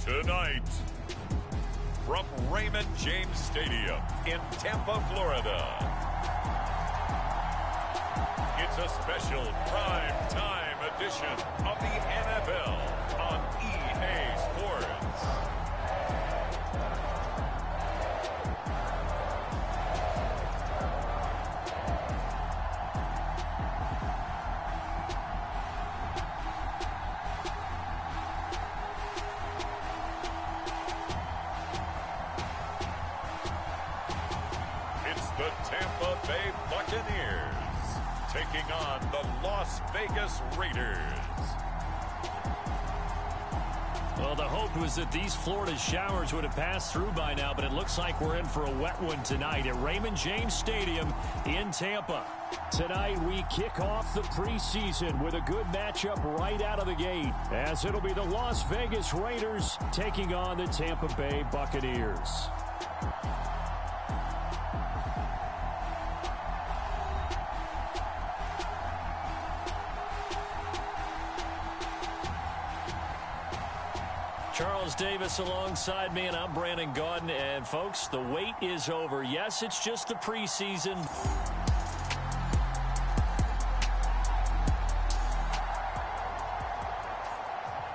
Tonight, from Raymond James Stadium in Tampa, Florida, it's a special prime time edition of the NFL on EA Sports. The Tampa Bay Buccaneers taking on the Las Vegas Raiders. Well, the hope was that these Florida showers would have passed through by now, but it looks like we're in for a wet one tonight at Raymond James Stadium in Tampa. Tonight, we kick off the preseason with a good matchup right out of the gate, as it'll be the Las Vegas Raiders taking on the Tampa Bay Buccaneers. Charles Davis alongside me, and I'm Brandon Gaudin. And, folks, the wait is over. Yes, it's just the preseason.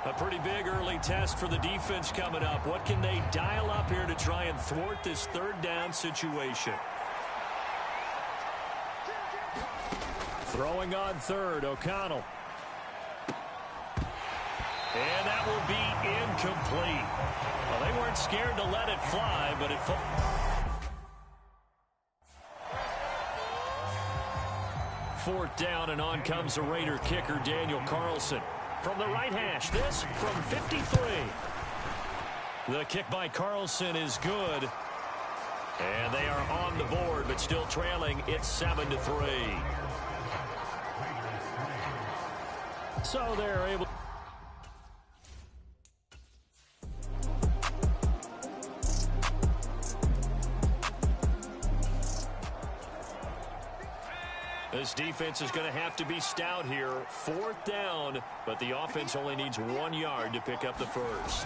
A pretty big early test for the defense coming up. What can they dial up here to try and thwart this third down situation? Throwing on third, O'Connell. And that will be incomplete. Well, they weren't scared to let it fly, but it... Fourth down, and on comes the Raider kicker, Daniel Carlson. From the right hash, this from 53. The kick by Carlson is good. And they are on the board, but still trailing. It's 7-3. So they're able... This defense is going to have to be stout here. Fourth down, but the offense only needs 1 yard to pick up the first.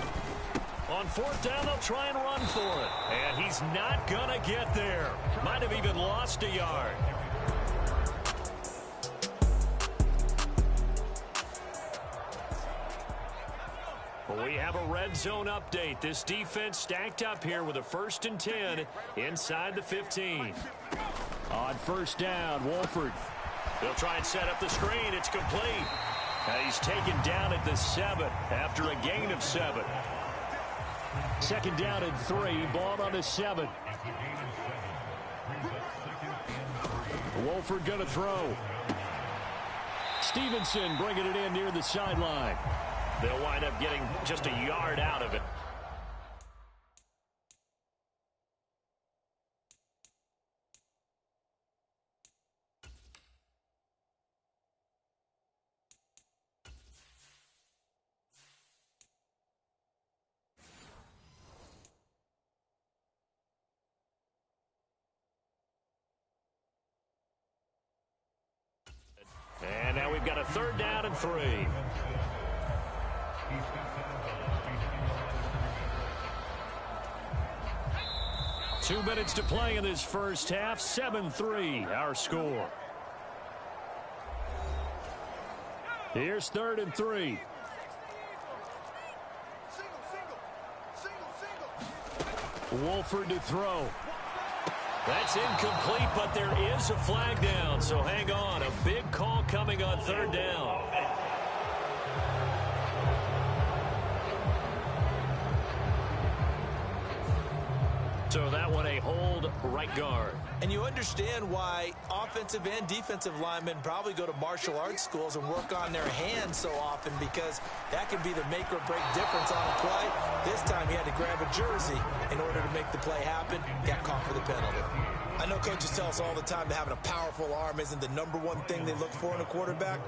On fourth down, they'll try and run for it. And he's not going to get there. Might have even lost a yard. We have a red zone update. This defense stacked up here with a 1st and 10 inside the 15. On first down, Wolford. They'll try and set up the screen. It's complete. And he's taken down at the 7 after a gain of 7. Second down and 3. Ball on the 7. Wolford going to throw. Stevenson bringing it in near the sideline. They'll wind up getting just a yard out of it. And now we've got a 3rd down and 3. 2 minutes to play in this first half. 7-3, our score. Here's 3rd and 3. Wolford to throw. That's incomplete, but there is a flag down, so hang on. A big call coming on 3rd down. So that one a hold right guard. And you understand why offensive and defensive linemen probably go to martial arts schools and work on their hands so often, because that can be the make or break difference on a play. This time he had to grab a jersey in order to make the play happen. Got caught for the penalty. I know coaches tell us all the time that having a powerful arm isn't the #1 thing they look for in a quarterback.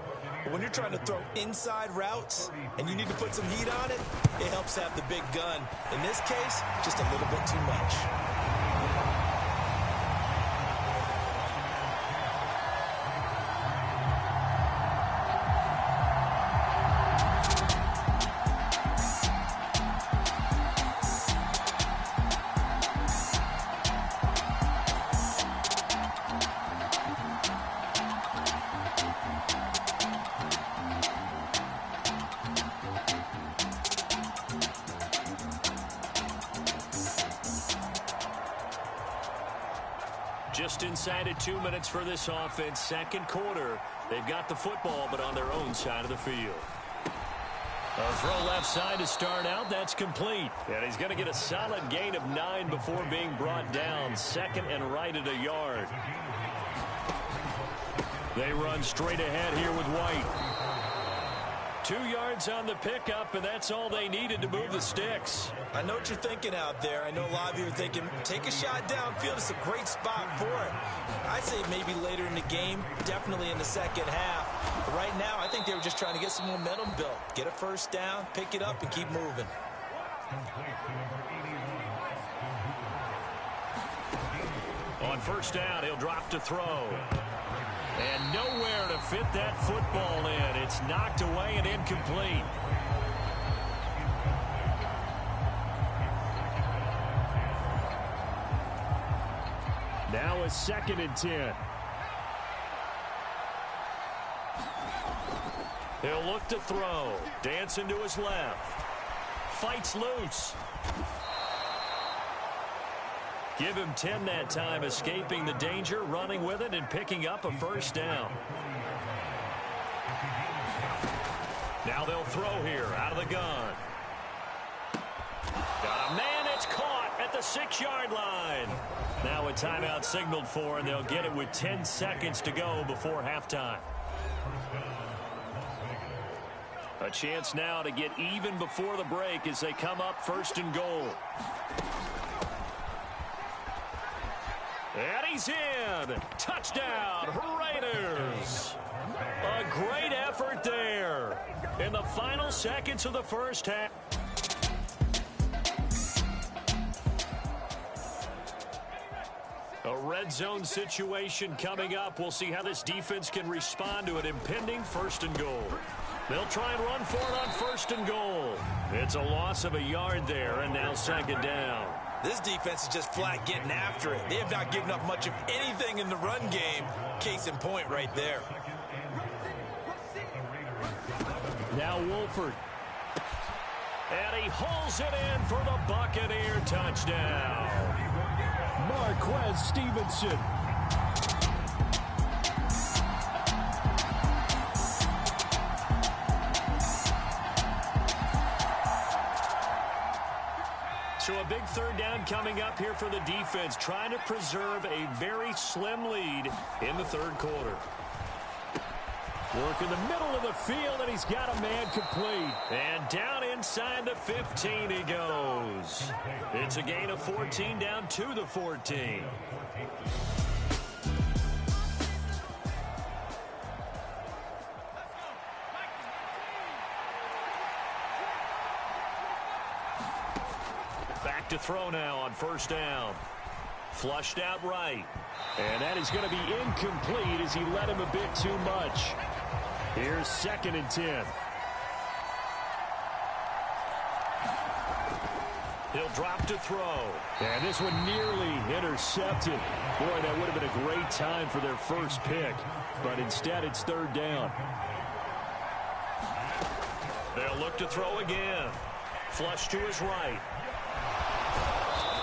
But when you're trying to throw inside routes and you need to put some heat on it, it helps have the big gun. In this case, just a little bit too much. Just inside of 2 minutes for this offense. Second quarter. They've got the football, but on their own side of the field. A throw left side to start out. That's complete. And he's going to get a solid gain of 9 before being brought down. Second and right at a yard. They run straight ahead here with White. 2 yards on the pickup, and that's all they needed to move the sticks. I know what you're thinking out there. I know a lot of you are thinking, take a shot downfield. It's a great spot for it. I'd say maybe later in the game, definitely in the second half. But right now, I think they were just trying to get some momentum built. Get a first down, pick it up, and keep moving. On first down, he'll drop to throw. And nowhere to fit that football in. It's knocked away and incomplete. Now a 2nd and 10. He'll look to throw. Dancing to his left. Fights loose. Give him 10 that time, escaping the danger, running with it, and picking up a first down. Now they'll throw here out of the gun. Got a man, it's caught at the 6-yard line. Now a timeout signaled for, and they'll get it with 10 seconds to go before halftime. A chance now to get even before the break as they come up 1st and goal. And he's in. Touchdown, Raiders. A great effort there in the final seconds of the first half. A red zone situation coming up. We'll see how this defense can respond to an impending 1st and goal. They'll try and run for it on 1st and goal. It's a loss of a yard there, and now 2nd down. This defense is just flat getting after it. They have not given up much of anything in the run game. Case in point right there. Now Wolford. And he hauls it in for the Buccaneer touchdown. Marquez Stevenson. So a big 3rd down coming up here for the defense, trying to preserve a very slim lead in the 3rd quarter. Work in the middle of the field, and he's got a man complete. And down inside the 15 he goes. It's a gain of 14 down to the 14. Back to throw now on 1st down. Flushed out right. And that is going to be incomplete as he let him a bit too much. Here's 2nd and 10. He'll drop to throw. And this one nearly intercepted. Boy, that would have been a great time for their first pick. But instead, it's 3rd down. They'll look to throw again. Flush to his right.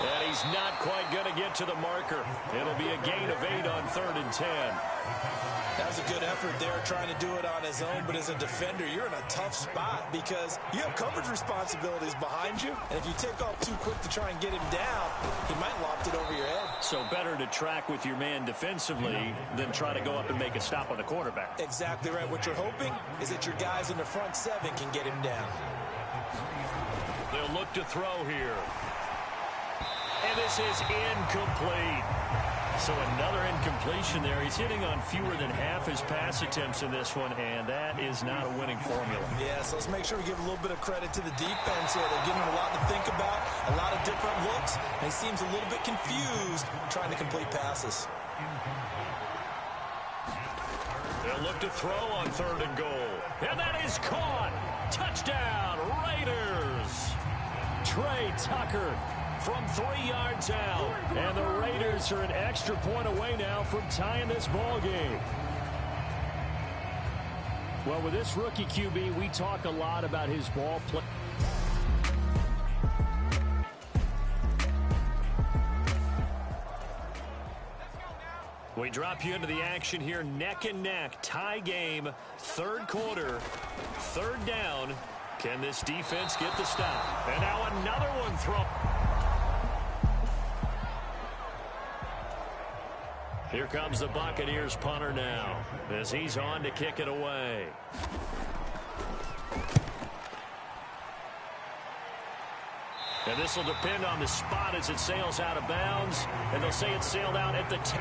And he's not quite going to get to the marker. It'll be a gain of 8 on 3rd and 10. That was a good effort there, trying to do it on his own. But as a defender, you're in a tough spot because you have coverage responsibilities behind you. And if you take off too quick to try and get him down, he might loft it over your head. So better to track with your man defensively than try to go up and make a stop on the quarterback. Exactly right. What you're hoping is that your guys in the front 7 can get him down. They'll look to throw here. And this is incomplete. So another incompletion there. He's hitting on fewer than half his pass attempts in this one, and that is not a winning formula. Yeah, so let's make sure we give a little bit of credit to the defense here. They're giving him a lot to think about, a lot of different looks, and he seems a little bit confused trying to complete passes. They'll look to throw on 3rd and goal. And that is caught. Touchdown, Raiders. Trey Tucker from 3 yards out. And the Raiders are an extra point away now from tying this ball game. Well, with this rookie QB, we talk a lot about his ball play. We drop you into the action here, neck and neck, tie game, third quarter, third down. Can this defense get the stop? And now another one thrown. Here comes the Buccaneers punter now as he's on to kick it away. And this will depend on the spot as it sails out of bounds. And they'll say it sailed out at the 10.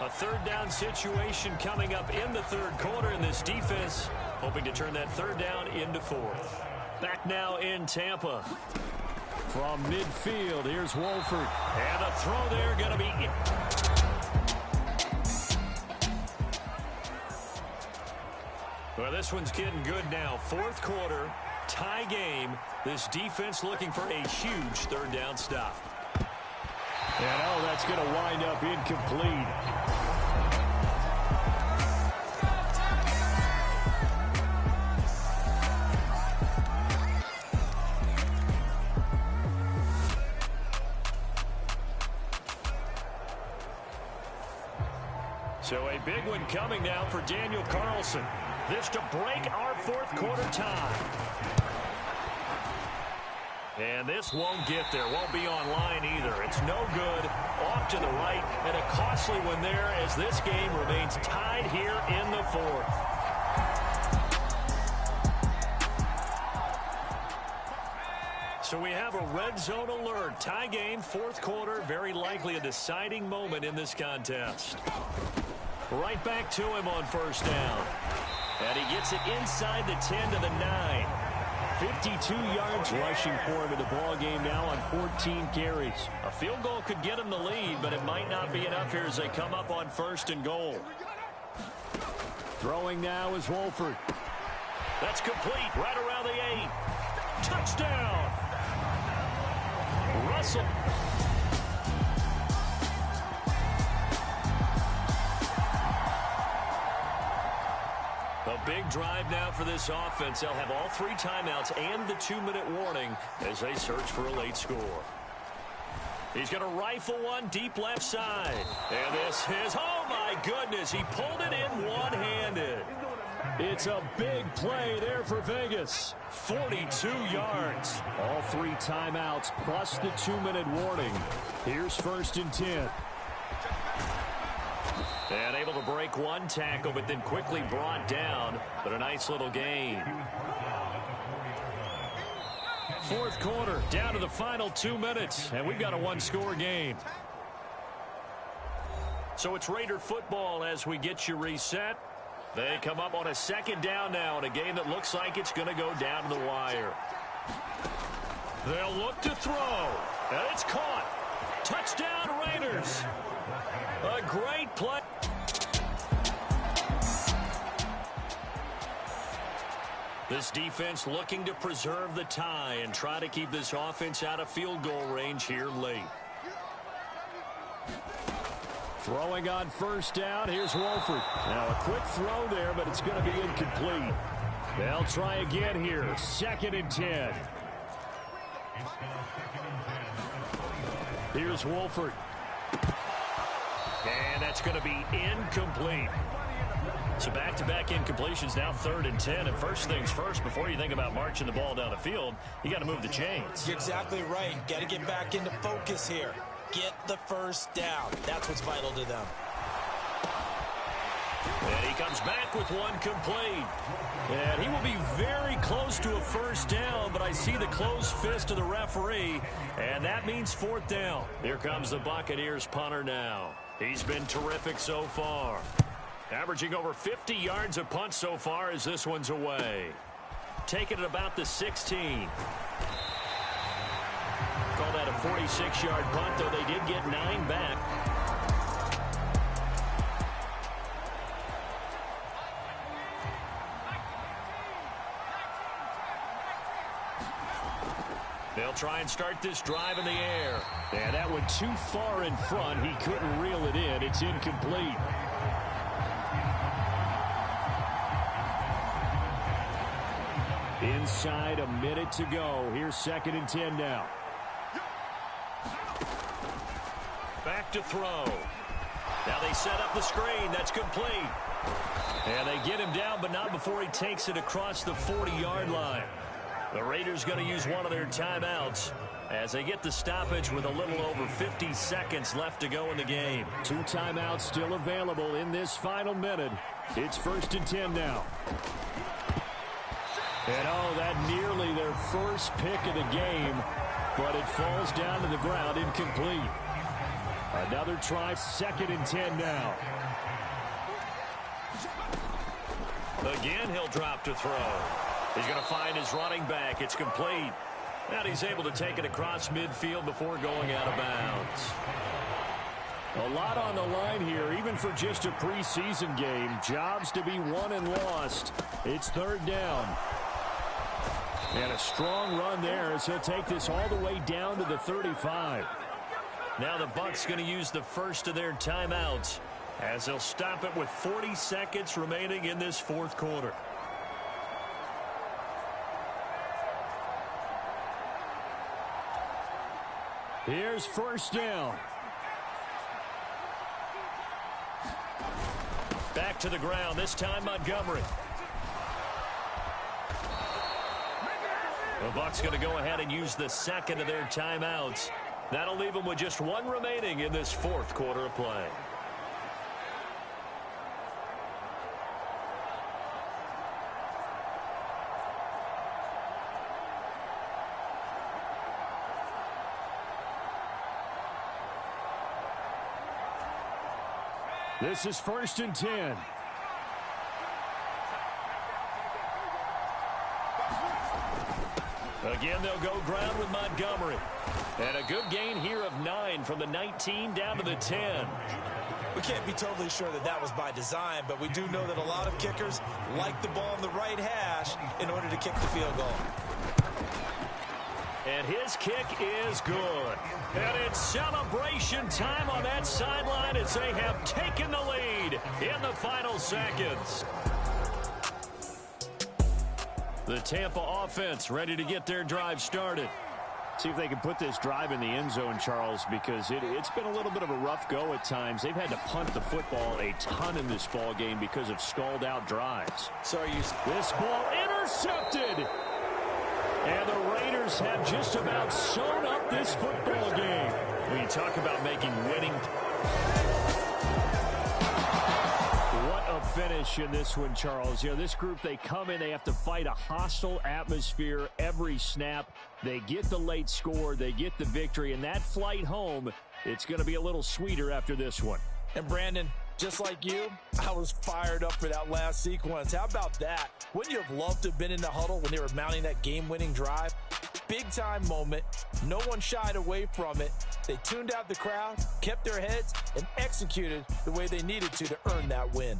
A third down situation coming up in the third quarter, in this defense hoping to turn that third down into fourth. Back now in Tampa. From midfield, here's Wolford. And a throw there going to be... Well, this one's getting good now. Fourth quarter, tie game. This defense looking for a huge third down stop. And oh, that's going to wind up incomplete. So a big one coming now for Daniel Carlson. This to break our fourth quarter tie. And this won't get there. Won't be online either. It's no good. Off to the right. And a costly one there as this game remains tied here in the fourth. So we have a red zone alert. Tie game, fourth quarter. Very likely a deciding moment in this contest. Right back to him on first down. And he gets it inside the 10 to the 9. 52 yards rushing for him in the ball game now on 14 carries. A field goal could get him the lead, but it might not be enough here as they come up on first and goal. Throwing now is Wolford. That's complete right around the 8. Touchdown! Russell. A big drive now for this offense. They'll have all 3 timeouts and the 2-minute warning as they search for a late score. He's going to rifle one deep left side. And this is, oh my goodness, he pulled it in one-handed. It's a big play there for Vegas. 42 yards. All 3 timeouts plus the 2-minute warning. Here's first and 10. And able to break one tackle, but then quickly brought down. But a nice little gain. Fourth quarter, down to the final 2 minutes. And we've got a one-score game. So it's Raider football as we get you reset. They come up on a second down now in a game that looks like it's going to go down to the wire. They'll look to throw. And it's caught. Touchdown, Raiders. A great play. This defense looking to preserve the tie and try to keep this offense out of field goal range here late. Throwing on first down, here's Wolford. Now a quick throw there, but it's going to be incomplete. They'll try again here, second and 10. Here's Wolford. And that's going to be incomplete. So back-to-back incompletions, now third and 10. And first things first, before you think about marching the ball down the field, you got to move the chains. You're exactly right. Got to get back into focus here. Get the first down. That's what's vital to them. And he comes back with one complete. And he will be very close to a first down, but I see the closed fist of the referee, and that means fourth down. Here comes the Buccaneers punter now. He's been terrific so far. Averaging over 50 yards a punt so far as this one's away. Taking it about the 16. Call that a 46-yard punt, though they did get 9 back. They'll try and start this drive in the air. And that went too far in front. He couldn't reel it in. It's incomplete. Inside a minute to go. Here's second and 10 now. to throw. Now they set up the screen. That's complete. And they get him down, but not before he takes it across the 40-yard line. The Raiders going to use one of their timeouts as they get the stoppage with a little over 50 seconds left to go in the game. 2 timeouts still available in this final minute. It's 1st and 10 now. And that nearly their first pick of the game, but it falls down to the ground incomplete. Another try, 2nd and 10 now. Again, he'll drop to throw. He's going to find his running back. It's complete. And he's able to take it across midfield before going out of bounds. A lot on the line here, even for just a preseason game. Jobs to be won and lost. It's 3rd down. And a strong run there as he'll take this all the way down to the 35. Now the Bucs going to use the first of their timeouts as they'll stop it with 40 seconds remaining in this 4th quarter. Here's 1st down. Back to the ground, this time Montgomery. The Bucs going to go ahead and use the 2nd of their timeouts. That'll leave them with just 1 remaining in this 4th quarter of play. This is 1st and 10. Again, they'll go ground with Montgomery. And a good gain here of 9 from the 19 down to the 10. We can't be totally sure that that was by design, but we do know that a lot of kickers like the ball on the right hash in order to kick the field goal. And his kick is good. And it's celebration time on that sideline as they have taken the lead in the final seconds. The Tampa offense ready to get their drive started. See if they can put this drive in the end zone, Charles, because it's been a little bit of a rough go at times. They've had to punt the football a ton in this ball game because of stalled-out drives. This ball intercepted. And the Raiders have just about sewn up this football game. When you talk about making winning. What a finish in this one, Charles. You know, this group, they come in, they have to fight a hostile atmosphere every snap. They get the late score, they get the victory, and that flight home, it's going to be a little sweeter after this one. And Brandon, just like you, I was fired up for that last sequence. How about that? Wouldn't you have loved to have been in the huddle when they were mounting that game-winning drive? Big-time moment. No one shied away from it. They tuned out the crowd, kept their heads, and executed the way they needed to earn that win.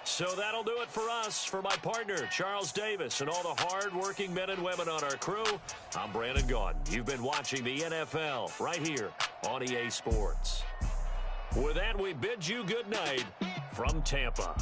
So that'll do it for us. For my partner, Charles Davis, and all the hard-working men and women on our crew, I'm Brandon Gaudin. You've been watching the NFL right here on EA Sports. With that, we bid you good night from Tampa.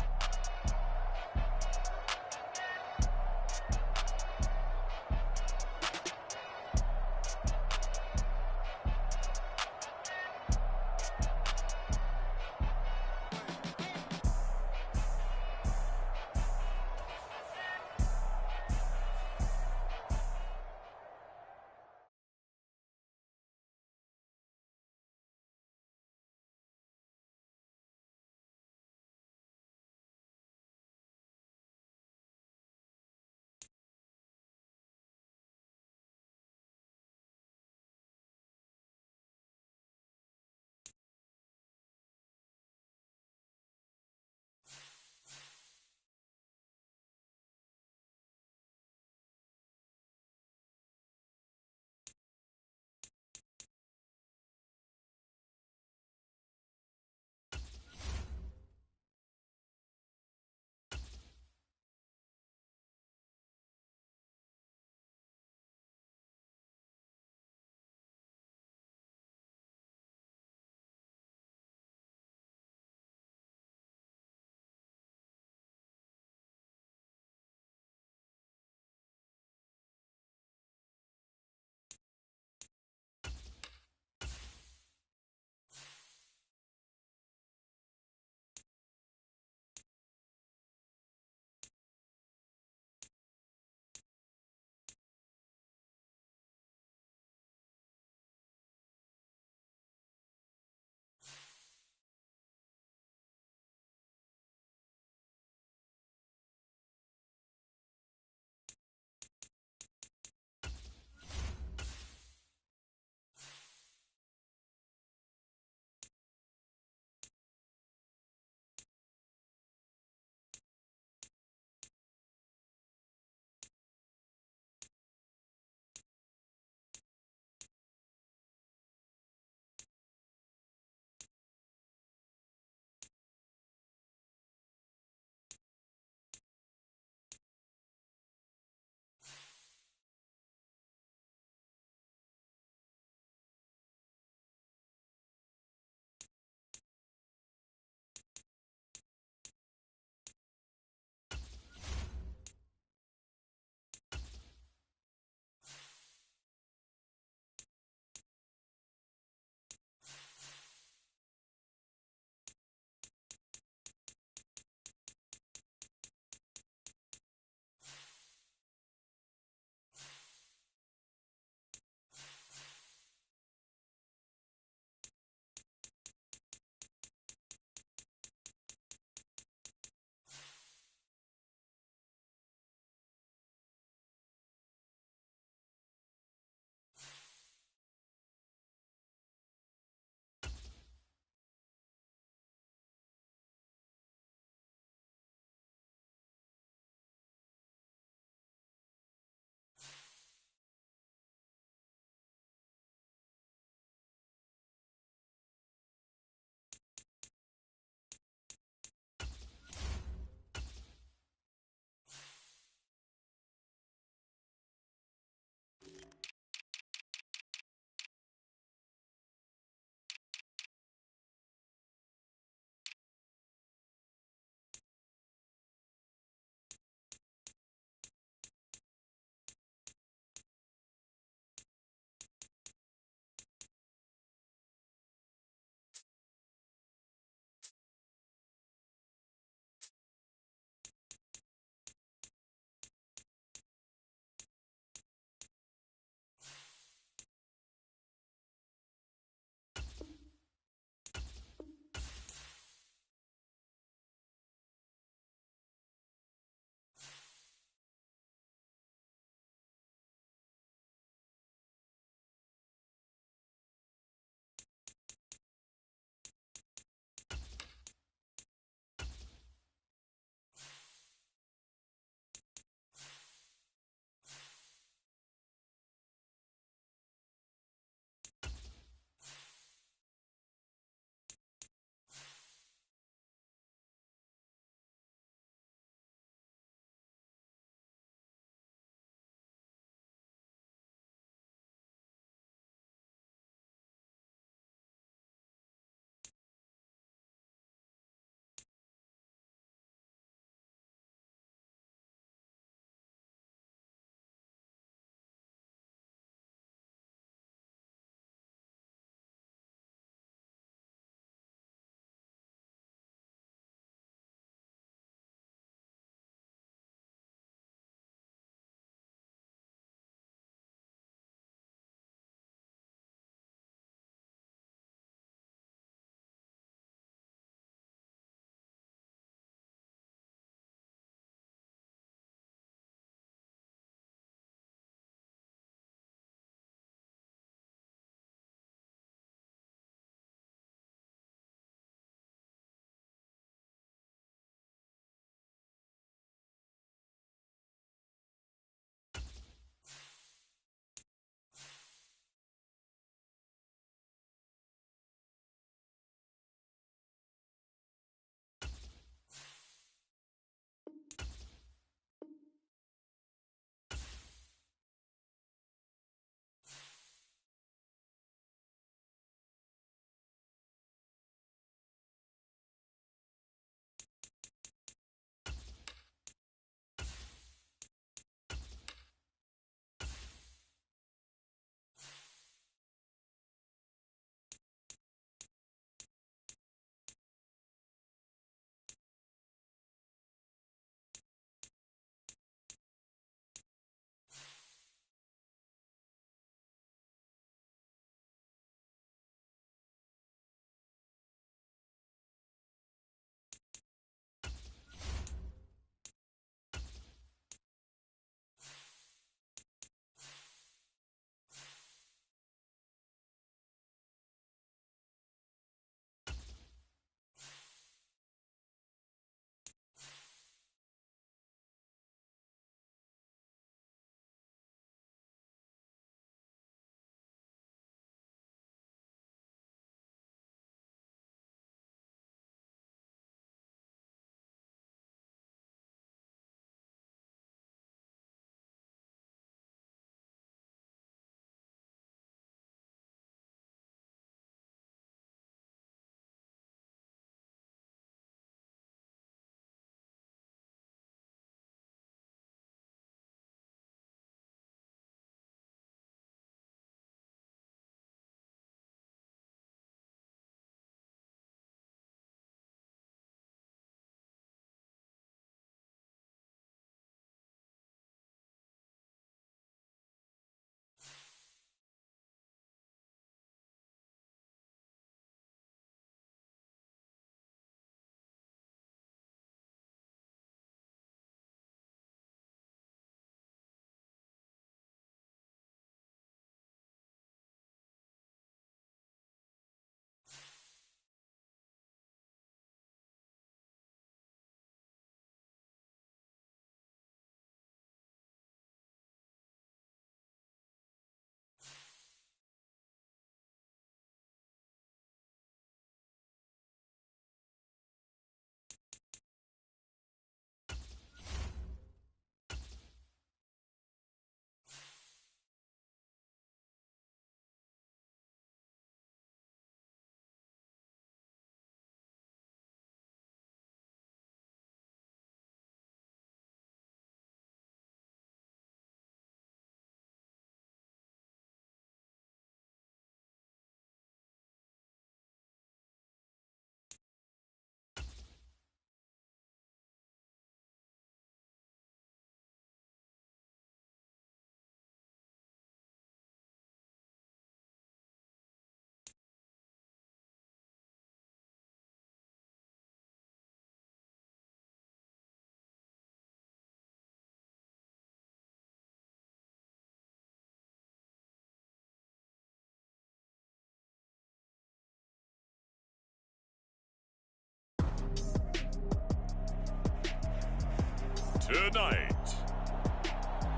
Tonight,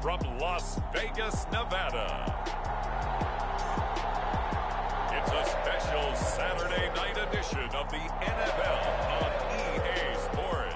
from Las Vegas, Nevada, it's a special Saturday night edition of the NFL on EA Sports.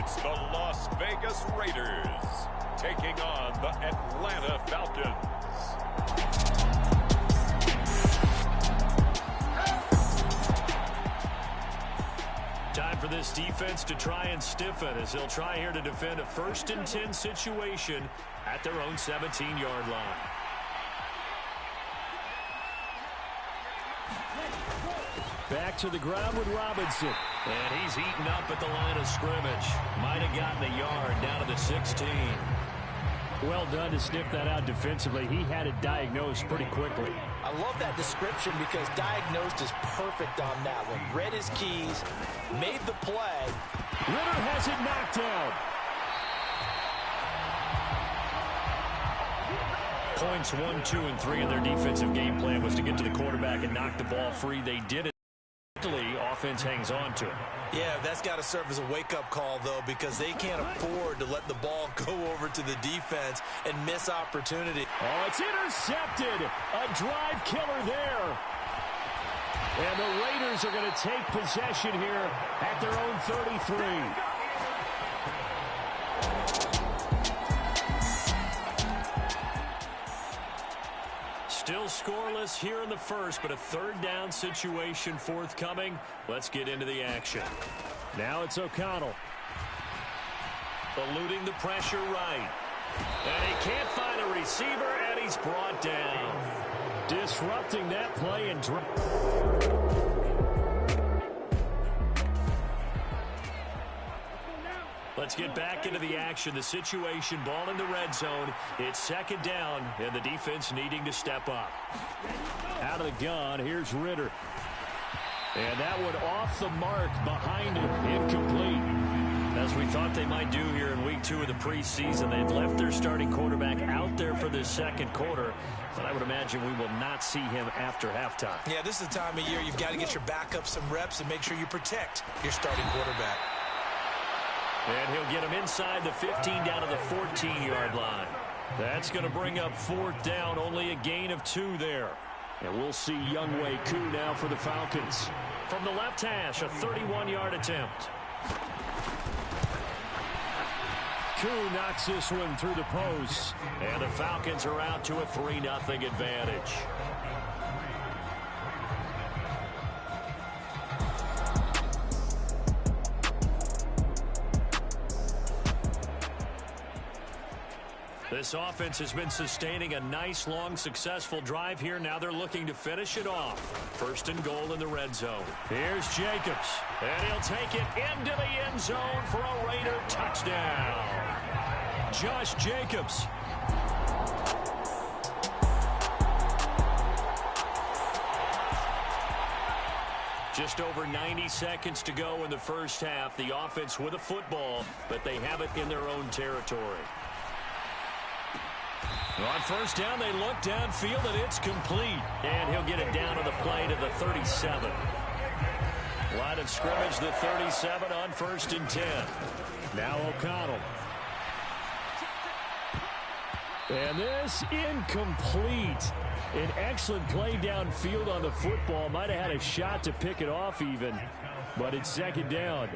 It's the Las Vegas Raiders taking on the Atlanta Falcons. Time for this defense to try and stiffen as they'll try here to defend a 1st and 10 situation at their own 17-yard line. Back to the ground with Robinson. And he's eaten up at the line of scrimmage. Might have gotten a yard down to the 16. Well done to sniff that out defensively. He had it diagnosed pretty quickly. I love that description because diagnosed is perfect on that one. Read his keys, made the play. Ritter has it knocked down. Points 1, 2, and 3 in their defensive game plan was to get to the quarterback and knock the ball free. They did it. Offense hangs on to it. Yeah, that's got to serve as a wake-up call, though, because they can't afford to let the ball go over to the defense and miss opportunity. Oh, it's intercepted. A drive killer there. And the Raiders are going to take possession here at their own 33. Still scoreless here in the first, but a 3rd down situation forthcoming. Let's get into the action. Now it's O'Connell. Eluding the pressure right. And he can't find a receiver, and he's brought down. Disrupting that play and Let's get back into the action. The situation, ball in the red zone. It's 2nd down, and the defense needing to step up. Out of the gun, here's Ritter. And that one off the mark behind him, incomplete. As we thought they might do here in week 2 of the preseason, they've left their starting quarterback out there for this 2nd quarter, but I would imagine we will not see him after halftime. Yeah, this is the time of year you've got to get your backup some reps and make sure you protect your starting quarterback. And he'll get him inside the 15 down to the 14-yard line. That's going to bring up 4th down, only a gain of 2 there. And we'll see Younghoe Koo now for the Falcons. From the left hash, a 31-yard attempt. Koo knocks this one through the post. And the Falcons are out to a 3-0 advantage. This offense has been sustaining a nice, long, successful drive here. Now they're looking to finish it off. 1st and goal in the red zone. Here's Jacobs. And he'll take it into the end zone for a Raider touchdown. Josh Jacobs. Just over 90 seconds to go in the first half. The offense with a football, but they have it in their own territory. On 1st down, they look downfield, and it's complete. And he'll get it down to the play to the 37. Line of scrimmage, the 37 on 1st and 10. Now O'Connell. And this incomplete. An excellent play downfield on the football. Might have had a shot to pick it off even, but it's 2nd down.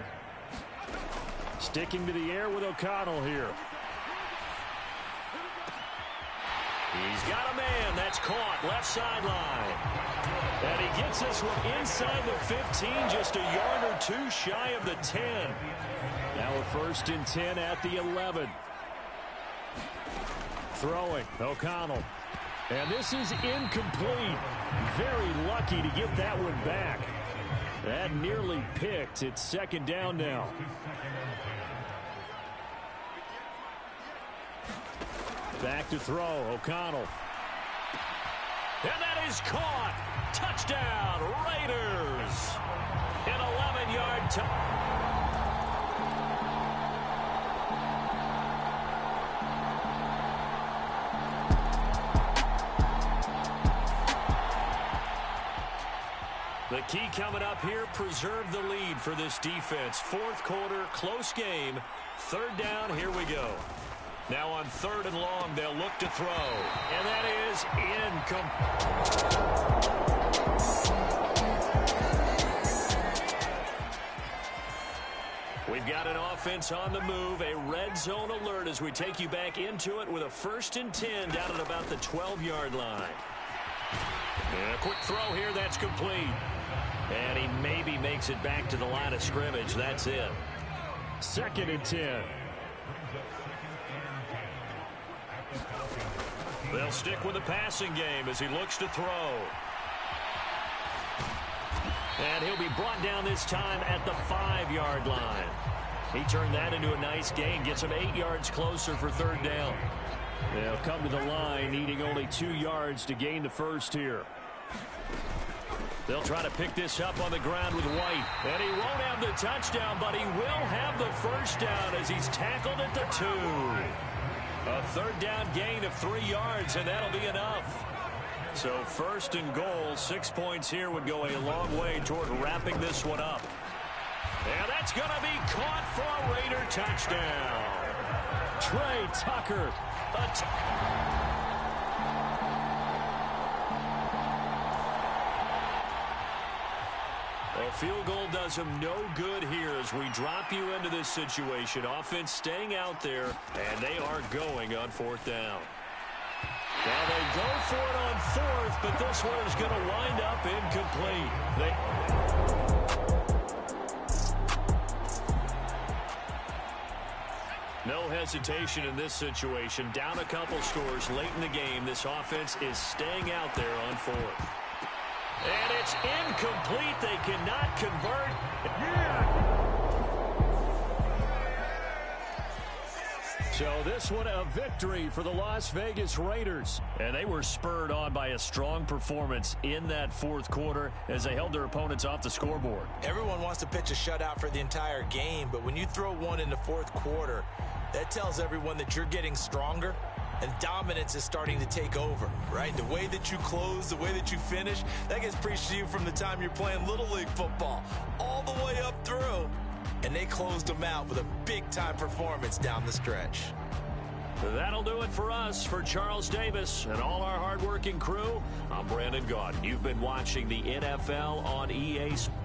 Sticking to the air with O'Connell here. He's got a man. That's caught. Left sideline. And he gets this one inside the 15, just a yard or 2 shy of the 10. Now a 1st and 10 at the 11. Throwing, O'Connell. And this is incomplete. Very lucky to get that one back. That nearly picked. It's 2nd down now. Back to throw, O'Connell. And that is caught. Touchdown, Raiders. An 11-yard touchdown. The key coming up here, preserve the lead for this defense. Fourth quarter, close game. Third down, here we go. Now on third and long, they'll look to throw. And that is incomplete. We've got an offense on the move, a red zone alert as we take you back into it with a 1st and 10 down at about the 12-yard line. And a quick throw here, that's complete. And he maybe makes it back to the line of scrimmage. That's it. 2nd and 10. They'll stick with the passing game as he looks to throw. And he'll be brought down this time at the 5-yard line. He turned that into a nice gain, gets him 8 yards closer for third down. They'll come to the line, needing only 2 yards to gain the first here. They'll try to pick this up on the ground with White. And he won't have the touchdown, but he will have the first down as he's tackled at the 2. A third down gain of 3 yards, and that'll be enough. So 1st and goal, 6 points here would go a long way toward wrapping this one up. And that's going to be caught for a Raider touchdown. Trey Tucker. A field goal does him no good here as we drop you into this situation. Offense staying out there, and they are going on 4th down. Now they go for it on 4th, but this one is going to wind up incomplete. No hesitation in this situation. Down a couple scores late in the game. This offense is staying out there on 4th. And it's incomplete. They cannot convert. So this one a victory for the Las Vegas Raiders. And they were spurred on by a strong performance in that 4th quarter as they held their opponents off the scoreboard. Everyone wants to pitch a shutout for the entire game, but when you throw one in the 4th quarter, that tells everyone that you're getting stronger and dominance is starting to take over, right? The way that you close, the way that you finish, that gets preached to you from the time you're playing Little League football all the way up through. And they closed them out with a big-time performance down the stretch. That'll do it for us. For Charles Davis and all our hardworking crew, I'm Brandon Gaudin. You've been watching the NFL on EA Sports.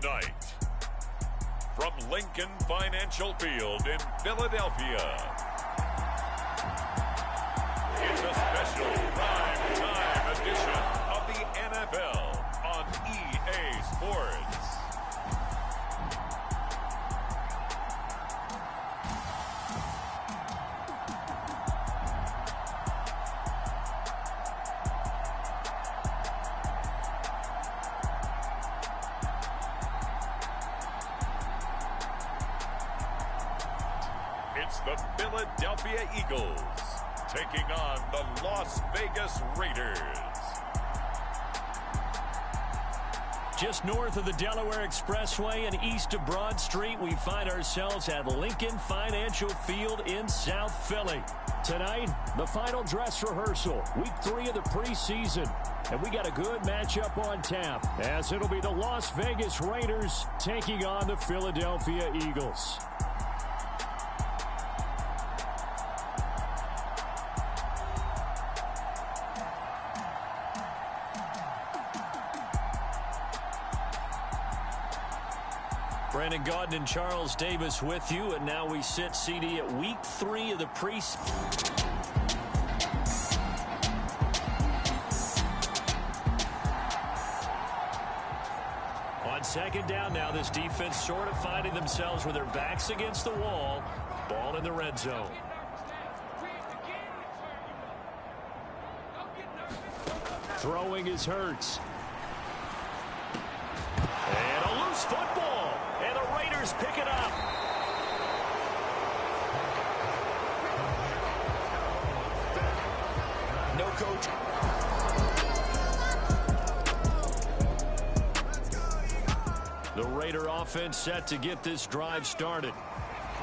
Tonight, from Lincoln Financial Field in Philadelphia, it's a special prime time edition of the NFL on EA Sports. It's the Philadelphia Eagles taking on the Las Vegas Raiders. Just north of the Delaware Expressway and east of Broad Street, we find ourselves at Lincoln Financial Field in South Philly. Tonight, the final dress rehearsal, week 3 of the preseason. And we got a good matchup on tap, as it'll be the Las Vegas Raiders taking on the Philadelphia Eagles. Brandon Gaudin and Charles Davis with you, and now we sit CD at week 3 of the preseason. On second down now, this defense sort of finding themselves with their backs against the wall. Ball in the red zone. Throwing is Hurts. And a loose football. And the Raiders pick it up. No coach. The Raider offense set to get this drive started.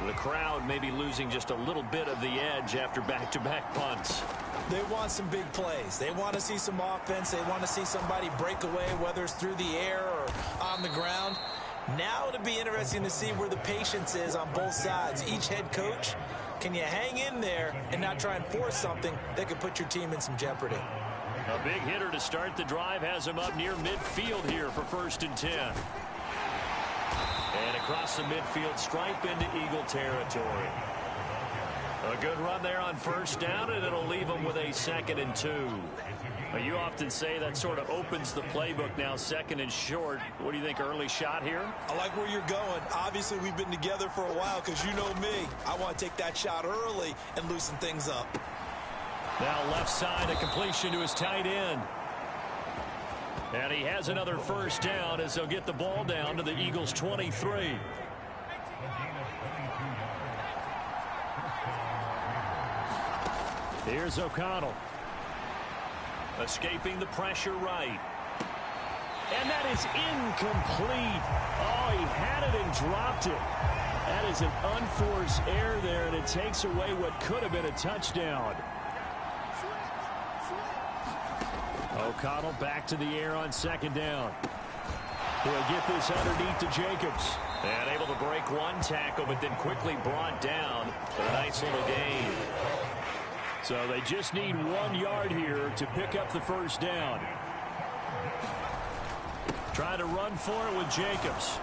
The crowd may be losing just a little bit of the edge after back-to-back punts. They want some big plays. They want to see some offense. They want to see somebody break away, whether it's through the air or on the ground. Now it'll be interesting to see where the patience is on both sides. Each head coach, can you hang in there and not try and force something that could put your team in some jeopardy? A big hitter to start the drive has him up near midfield here for 1st and 10. And across the midfield stripe into Eagle territory. A good run there on 1st down, and it'll leave them with a 2nd and 2. Well, you often say that sort of opens the playbook now, 2nd and short. What do you think, early shot here? I like where you're going. Obviously, we've been together for a while because you know me. I want to take that shot early and loosen things up. Now left side, a completion to his tight end. And he has another 1st down as they'll get the ball down to the Eagles' 23. Here's O'Connell. Escaping the pressure right. And that is incomplete. Oh, he had it and dropped it. That is an unforced error there, and it takes away what could have been a touchdown. O'Connell back to the air on 2nd down. He'll get this underneath to Jacobs. And able to break one tackle, but then quickly brought down for a nice little gain. So they just need 1 yard here to pick up the 1st down. Trying to run for it with Jacobs.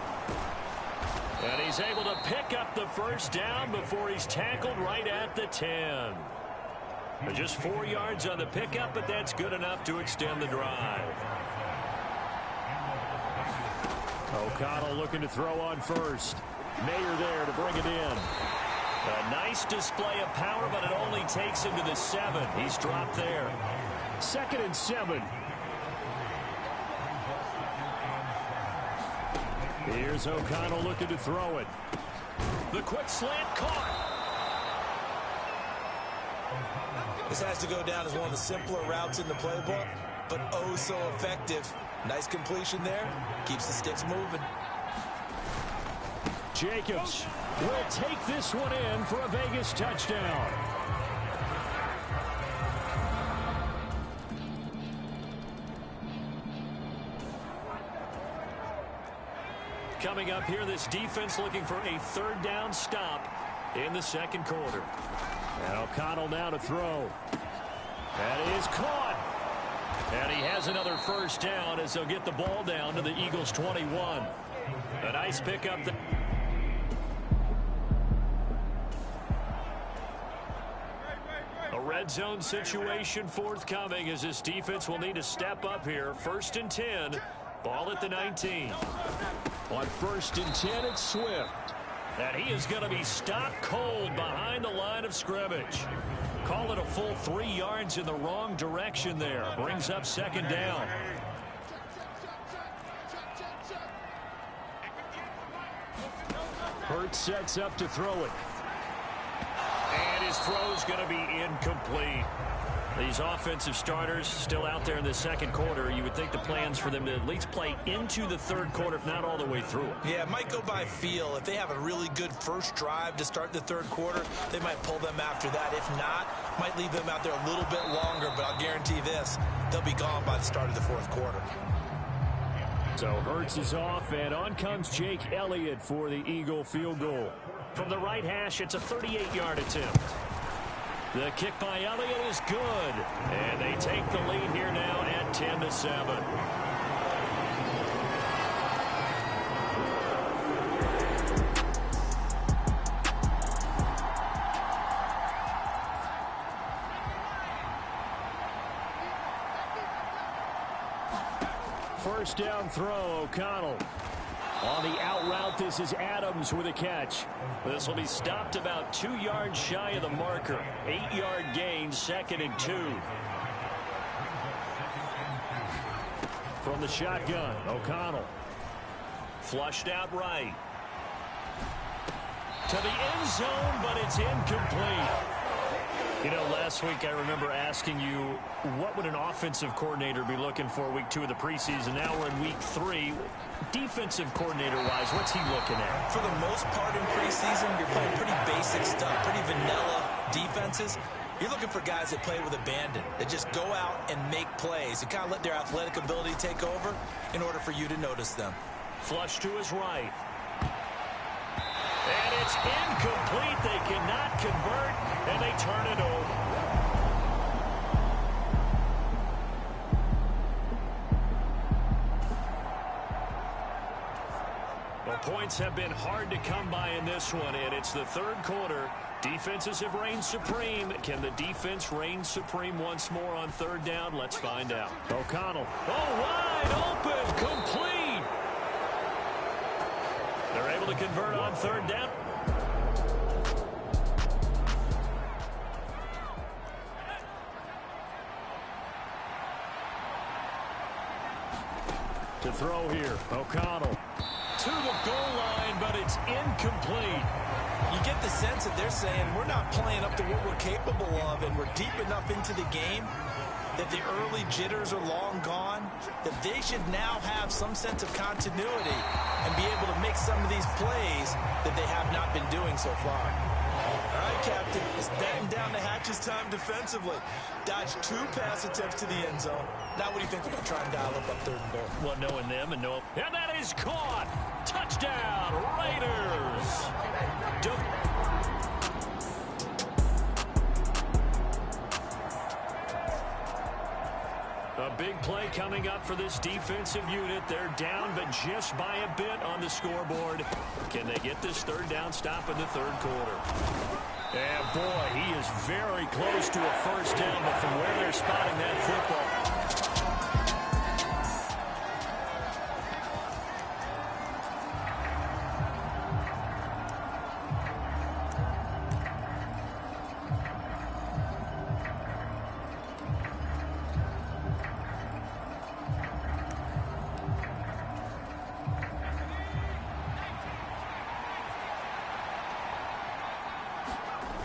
And he's able to pick up the 1st down before he's tackled right at the 10. Just 4 yards on the pickup, but that's good enough to extend the drive. O'Connell looking to throw on 1st. Mayer there to bring it in. A nice display of power, but it only takes him to the 7. He's dropped there. 2nd and 7. Here's O'Connell looking to throw it. The quick slant caught. This has to go down as one of the simpler routes in the playbook, but oh so effective. Nice completion there. Keeps the sticks moving. Jacobs will take this one in for a Vegas touchdown. Coming up here, this defense looking for a 3rd down stop in the 2nd quarter. And O'Connell now to throw. That is caught. And he has another 1st down as they'll get the ball down to the Eagles' 21. A nice pickup there. A red zone situation forthcoming as this defense will need to step up here. 1st and 10. Ball at the 19. On 1st and 10, it's Swift. And he is going to be stopped cold behind the line of scrimmage. Call it a full 3 yards in the wrong direction there. Brings up 2nd down. Hurts sets up to throw it. And his throw's going to be incomplete. These offensive starters still out there in the 2nd quarter. You would think the plans for them to at least play into the 3rd quarter, if not all the way through. Yeah, it might go by feel. If they have a really good first drive to start the 3rd quarter, they might pull them after that. If not, might leave them out there a little bit longer, but I'll guarantee this, they'll be gone by the start of the 4th quarter. So Hurts is off, and on comes Jake Elliott for the Eagle field goal. From the right hash, it's a 38-yard attempt. The kick by Elliott is good. And they take the lead here now at 10-7. First down throw, O'Connell. On the out route, this is Adams with a catch. This will be stopped about 2 yards shy of the marker. 8-yard gain, 2nd and 2. From the shotgun, O'Connell. Flushed out right. To the end zone, but it's incomplete. You know, last week I remember asking you, what would an offensive coordinator be looking for week 2 of the preseason? Now we're in week 3. Defensive coordinator-wise, what's he looking at? For the most part in preseason, you're playing pretty basic stuff, pretty vanilla defenses. You're looking for guys that play with abandon, that just go out and make plays and kind of let their athletic ability take over in order for you to notice them. Flush to his right. And it's incomplete. They cannot convert, and they turn it over. Well, points have been hard to come by in this one, and it's the 3rd quarter. Defenses have reigned supreme. Can the defense reign supreme once more on 3rd down? Let's find out. O'Connell. Oh, wide open, complete. They're able to convert on 3rd down. To throw here, O'Connell. To the goal line, but it's incomplete. You get the sense that they're saying we're not playing up to what we're capable of, and we're deep enough into the game that the early jitters are long gone, that they should now have some sense of continuity and be able to make some of these plays that they have not been doing so far. All right, Captain, it's batten down the hatches time defensively. Dodged 2 pass attempts to the end zone. Now what do you think they're going to try and dial up on 3rd and goal? Well, knowing them and know. And that is caught. Touchdown, Raiders. A big play coming up for this defensive unit. They're down, but just by a bit on the scoreboard. Can they get this 3rd down stop in the 3rd quarter? And boy, he is very close to a 1st down, but from where they're spotting that football.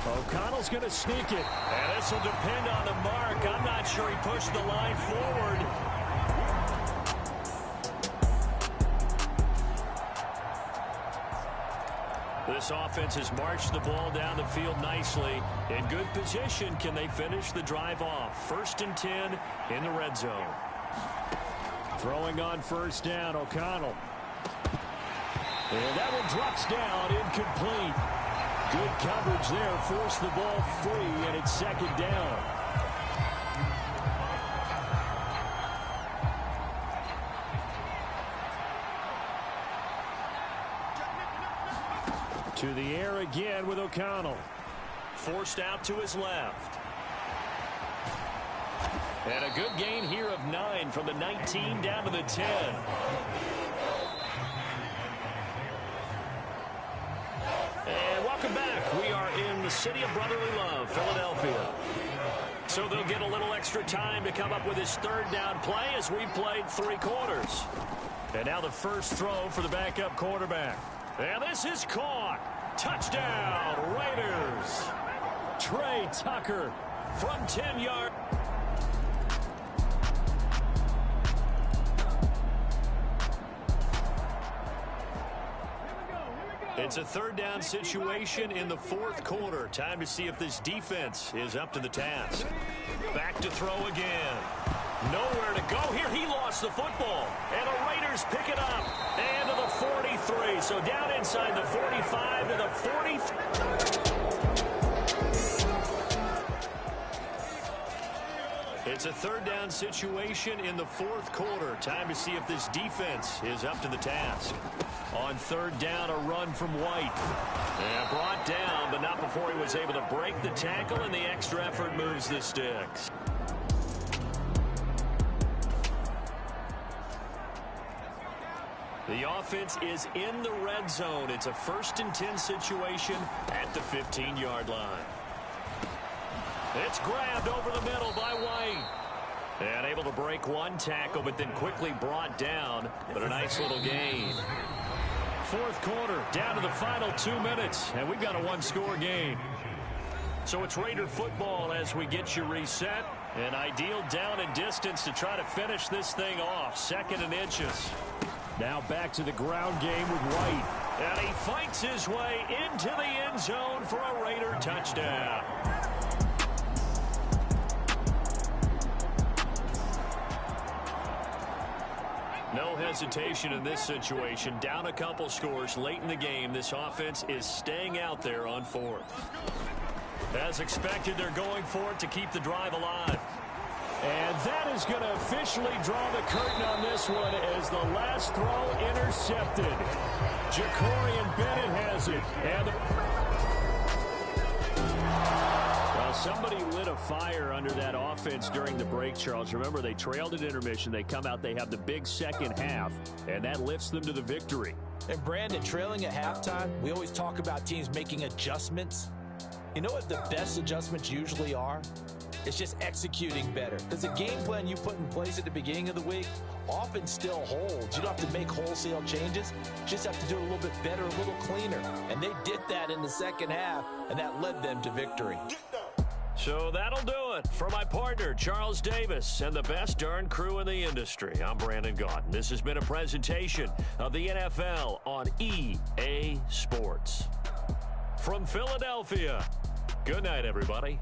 O'Connell's going to sneak it. And this will depend on the mark. I'm not sure he pushed the line forward. This offense has marched the ball down the field nicely. In good position, can they finish the drive off? 1st and 10 in the red zone. Throwing on 1st down, O'Connell. And that one drops down, incomplete. Good coverage there, forced the ball free, and it's 2nd down. To the air again with O'Connell. Forced out to his left. And a good gain here of 9 from the 19 down to the 10. And welcome back. We are in the city of brotherly love, Philadelphia. So they'll get a little extra time to come up with his third down play as we played 3 quarters. And now the first throw for the backup quarterback. And this is caught. Touchdown, Raiders. Trey Tucker from 10 yards. It's a third down situation in the 4th quarter. Time to see if this defense is up to the task. Back to throw again. Nowhere to go here. He lost the football. And the Raiders pick it up. And to the 43. So down inside the 45 to the 43. It's a third down situation in the 4th quarter. Time to see if this defense is up to the task. On third down, a run from White. And brought down, but not before he was able to break the tackle, and the extra effort moves the sticks. The offense is in the red zone. It's a 1st and 10 situation at the 15-yard line. It's grabbed over the middle by White. And able to break one tackle, but then quickly brought down. But a nice little gain. 4th quarter, down to the final 2 minutes. And we've got a 1-score game. So it's Raider football as we get you reset. An ideal down and distance to try to finish this thing off. 2nd and inches. Now back to the ground game with White. And he fights his way into the end zone for a Raider touchdown. No hesitation in this situation. Down a couple scores late in the game. This offense is staying out there on 4th. As expected, they're going for it to keep the drive alive. And that is going to officially draw the curtain on this one as the last throw intercepted. Ja'Cory Bennett has it. And well, somebody lit a fire under that offense during the break, Charles. Remember, they trailed at intermission. They come out, they have the big second half, and that lifts them to the victory. And Brandon, trailing at halftime, we always talk about teams making adjustments. You know what the best adjustments usually are? It's just executing better. Because the game plan you put in place at the beginning of the week often still holds. You don't have to make wholesale changes. You just have to do it a little bit better, a little cleaner. And they did that in the second half, and that led them to victory. So that'll do it for my partner, Charles Davis, and the best darn crew in the industry. I'm Brandon Gaudin. This has been a presentation of the NFL on EA Sports. From Philadelphia, good night, everybody.